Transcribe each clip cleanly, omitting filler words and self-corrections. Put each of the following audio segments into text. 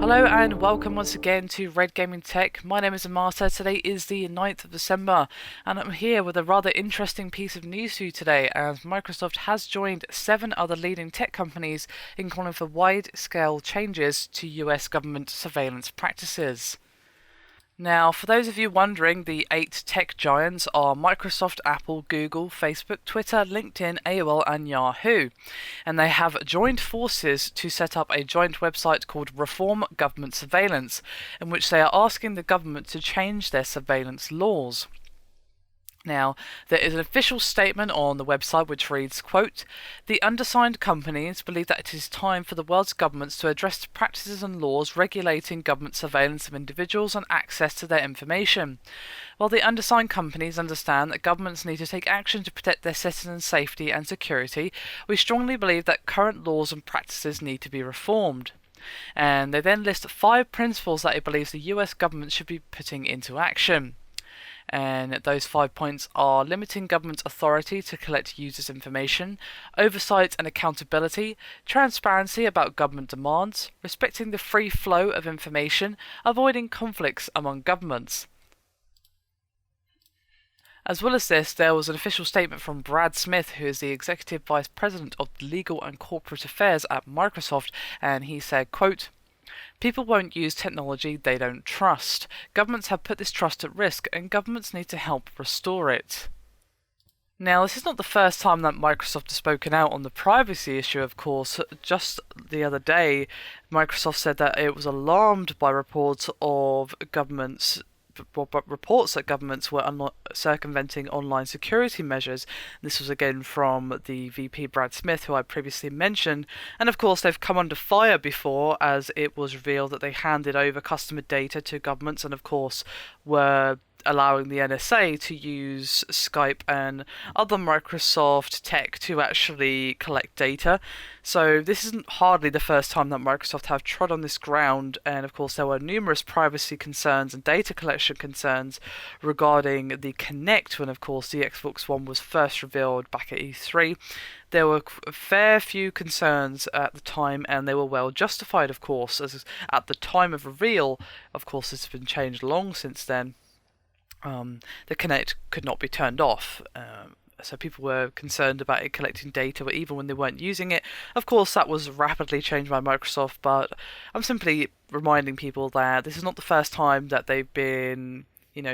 Hello and welcome once again to Red Gaming Tech. My name is Amata. Today is the 9th of December and I'm here with a rather interesting piece of news for you today, as Microsoft has joined 7 other leading tech companies in calling for wide-scale changes to US government surveillance practices. Now, for those of you wondering, the 8 tech giants are Microsoft, Apple, Google, Facebook, Twitter, LinkedIn, AOL, and Yahoo. And they have joined forces to set up a joint website called Reform Government Surveillance, in which they are asking the government to change their surveillance laws. Now, there is an official statement on the website which reads, quote, "The undersigned companies believe that it is time for the world's governments to address the practices and laws regulating government surveillance of individuals and access to their information. While the undersigned companies understand that governments need to take action to protect their citizens' safety and security, we strongly believe that current laws and practices need to be reformed." And they then list 5 principles that it believes the US government should be putting into action. And those 5 points are limiting government authority to collect users' information, oversight and accountability, transparency about government demands, respecting the free flow of information, avoiding conflicts among governments. As well as this, there was an official statement from Brad Smith, who is the Executive Vice President of Legal and Corporate Affairs at Microsoft, and he said, quote, "People won't use technology they don't trust. Governments have put this trust at risk, and governments need to help restore it." Now, this is not the first time that Microsoft has spoken out on the privacy issue, of course. Just the other day, Microsoft said that it was alarmed by reports that governments were circumventing online security measures. This was again from the VP Brad Smith, who I previously mentioned, and of course they've come under fire before, as it was revealed that they handed over customer data to governments and of course were allowing the NSA to use Skype and other Microsoft tech to actually collect data. So this isn't hardly the first time that Microsoft have trod on this ground, and of course there were numerous privacy concerns and data collection concerns regarding the Kinect when of course the Xbox One was first revealed back at E3. There were a fair few concerns at the time, and they were well justified, of course, as at the time of reveal. Of course this has been changed long since then. The Kinect could not be turned off, so people were concerned about it collecting data even when they weren't using it. Of course, that was rapidly changed by Microsoft, but I'm simply reminding people that this is not the first time that they've been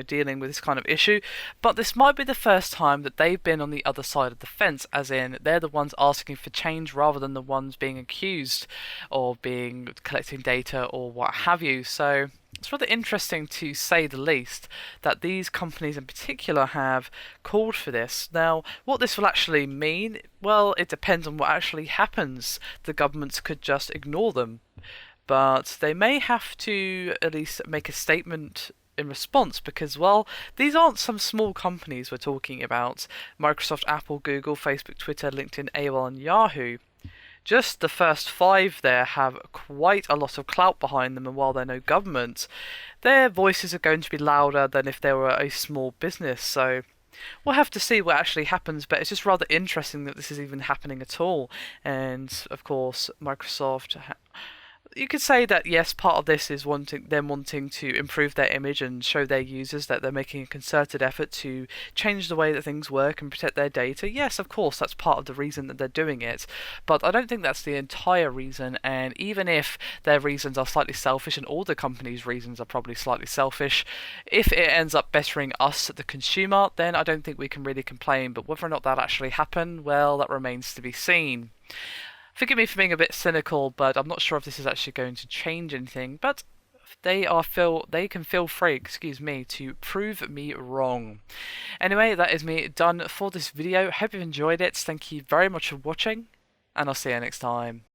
dealing with this kind of issue, but this might be the first time that they've been on the other side of the fence, as in they're the ones asking for change rather than the ones being accused of collecting data or what have you. So it's rather interesting, to say the least, that these companies in particular have called for this. Now, what this will actually mean, well, it depends on what actually happens. The governments could just ignore them, but they may have to at least make a statement in response, because, well, these aren't some small companies we're talking about. Microsoft, Apple, Google, Facebook, Twitter, LinkedIn, AOL, and Yahoo. Just the first 5 there have quite a lot of clout behind them, and while they're no government, their voices are going to be louder than if they were a small business. So we'll have to see what actually happens, but it's just rather interesting that this is even happening at all. And of course, Microsoft, you could say that yes, part of this is them wanting to improve their image and show their users that they're making a concerted effort to change the way that things work and protect their data. Yes, of course, that's part of the reason that they're doing it, but I don't think that's the entire reason. And even if their reasons are slightly selfish, and all the companies' reasons are probably slightly selfish, if it ends up bettering us, the consumer, then I don't think we can really complain. But whether or not that actually happened, well, that remains to be seen. Forgive me for being a bit cynical, but I'm not sure if this is actually going to change anything. But they can feel free, to prove me wrong. Anyway, that is me done for this video. Hope you've enjoyed it. Thank you very much for watching, and I'll see you next time.